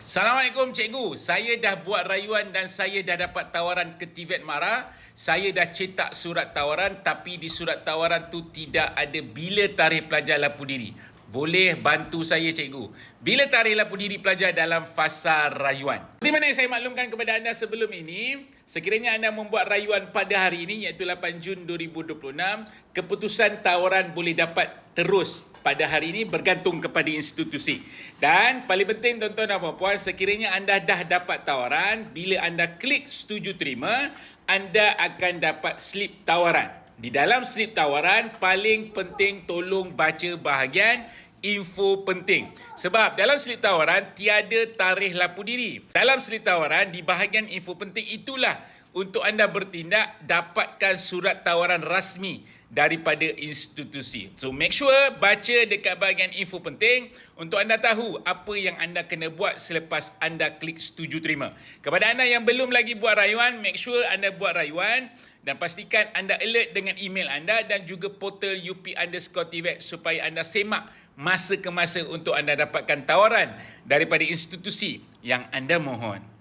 Assalamualaikum cikgu, saya dah buat rayuan dan saya dah dapat tawaran ke TVET Mara. Saya dah cetak surat tawaran tapi di surat tawaran tu tidak ada bila tarikh pelajar lapu diri. Boleh bantu saya cikgu? Bila tarikh lapu diri pelajar dalam fasa rayuan? Seperti mana yang saya maklumkan kepada anda sebelum ini, sekiranya anda membuat rayuan pada hari ini iaitu 8 Jun 2026, keputusan tawaran boleh dapat terus pada hari ini bergantung kepada institusi. Dan paling penting tuan-tuan dan puan-puan, sekiranya anda dah dapat tawaran, bila anda klik setuju terima, anda akan dapat slip tawaran. Di dalam slip tawaran, paling penting tolong baca bahagian info penting. Sebab dalam slip tawaran tiada tarikh lapu diri. Dalam slip tawaran di bahagian info penting itulah untuk anda bertindak dapatkan surat tawaran rasmi daripada institusi. So make sure baca dekat bahagian info penting untuk anda tahu apa yang anda kena buat selepas anda klik setuju terima. Kepada anda yang belum lagi buat rayuan, make sure anda buat rayuan dan pastikan anda alert dengan email anda dan juga portal UP_TVET supaya anda semak masa ke masa untuk anda dapatkan tawaran daripada institusi yang anda mohon.